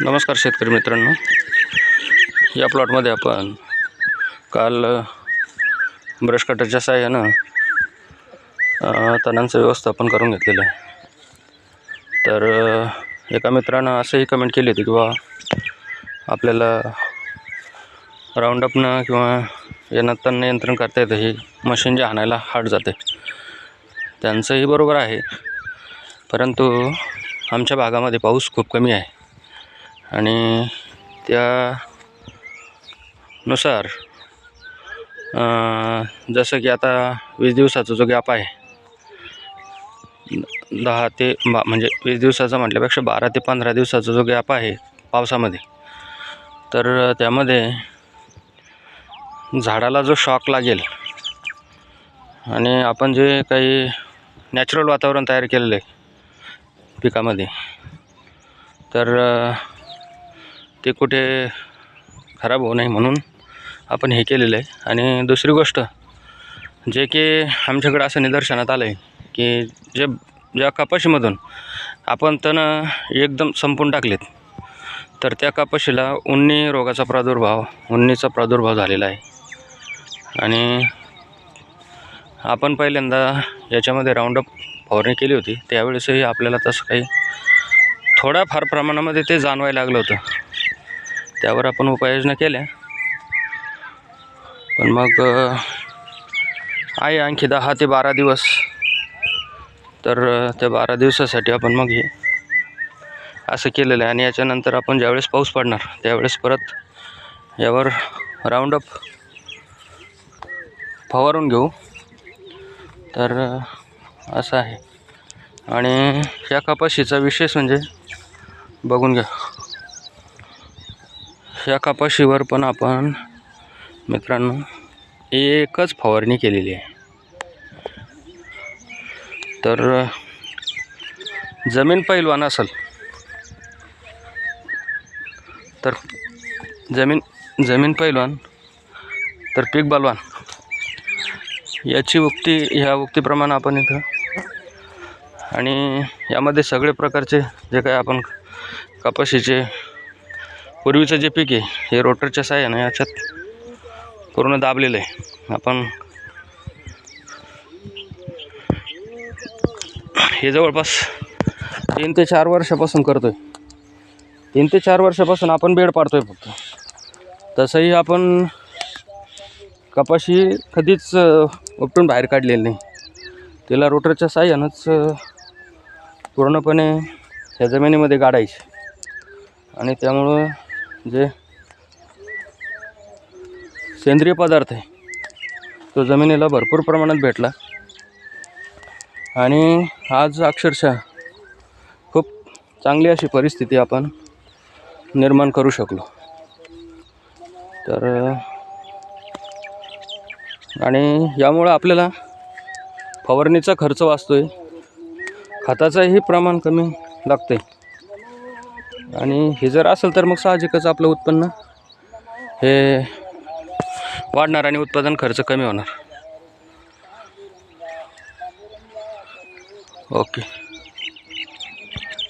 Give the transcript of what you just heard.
नमस्कार शेतकरी मित्रांनो, या प्लॉटमध्ये आपण काल ब्रश कटरच्या साहाय्यानं तणांचं व्यवस्थापन करून घेतलेलं आहे. तर एका मित्रानं असंही कमेंट केली होती की बा आपल्याला राऊंडअपनं किंवा यानं तण नियंत्रण करता येतं, ही मशीन जे हाणायला हार्ड जाते. त्यांचंही बरोबर आहे, परंतु आमच्या भागामध्ये पाऊस खूप कमी आहे आणि त्यानुसार जसं की आता 20 दिवसाचा जो गॅप आहे, 10 ते म्हणजे 20 दिवसाचा म्हटल्यापेक्षा 12 ते 15 दिवसाचा जो गॅप आहे पावसामध्ये, तर त्यामध्ये झाडाला जो शॉक लागेल आणि आपण जे काही नॅचरल वातावरण तयार केलेलं आहे पिकामध्ये, तर ते कुठे खराब होऊ नये म्हणून आपण हे केलेलं आहे. आणि दुसरी गोष्ट जे की आमच्याकडे असं निदर्शनात आलं आहे की ज्या कपाशीमधून आपण तण एकदम संपून टाकलेत, तर त्या कपाशीला उन्नीचा प्रादुर्भाव झालेला आहे. आणि आपण पहिल्यांदा याच्यामध्ये राऊंडअप फवारणी केली होती, त्यावेळेसही आपल्याला तसं काही थोड्याफार प्रमाणामध्ये ते जाणवायला लागलं होतं. त्यावर आपण उपाययोजना केल्या, पण मग आहे आणखी 10 ते 12 दिवस. तर त्या 12 दिवसासाठी आपण मग हे असं केलेलं आहे. आणि याच्यानंतर आपण ज्यावेळेस पाऊस पडणार त्यावेळेस परत यावर राऊंडअप फवारून घेऊ. तर असं आहे. आणि या कपाशीचा विशेष म्हणजे बघून घ्या, ह्या कपाशीवर पण आपण मित्रांनो एकच फवारणी केलेली आहे. तर जमीन पैलवान असेल तर जमीन पैलवान तर पीक बलवान, याची ह्या उक्तीप्रमाणे आपण इथं, आणि यामध्ये सगळे प्रकारचे जे काही आपण कपाशीचे पूर्वीचं जे पीक आहे हे रोटरच्या साहाय्यानं याच्यात पूर्ण दाबलेलं आहे. आपण हे जवळपास 3 ते 4 वर्षापासून करतोय. 3 ते 4 वर्षापासून आपण बेड पाडतोय फक्त. तसंही आपण कपाशी कधीच उपटून बाहेर काढलेली नाही. तिला रोटरच्या साहाय्यानंच पूर्णपणे ह्या जमिनीमध्ये गाडायची. आणि त्यामुळं जे सेंद्रिय पदार्थ आहे तो जमिनीला भरपूर प्रमाणात भेटला. आणि आज अक्षरशः खूप चांगली अशी परिस्थिती आपण निर्माण करू शकलो. तर आणि यामुळं आपल्याला फवारणीचा खर्च वाचतोय, खताचंही प्रमाण कमी लागते. आणि हे जर असेल तर मग साहजिकच आपलं उत्पन्न हे वाढणार आणि उत्पादन खर्च कमी होणार. ओके.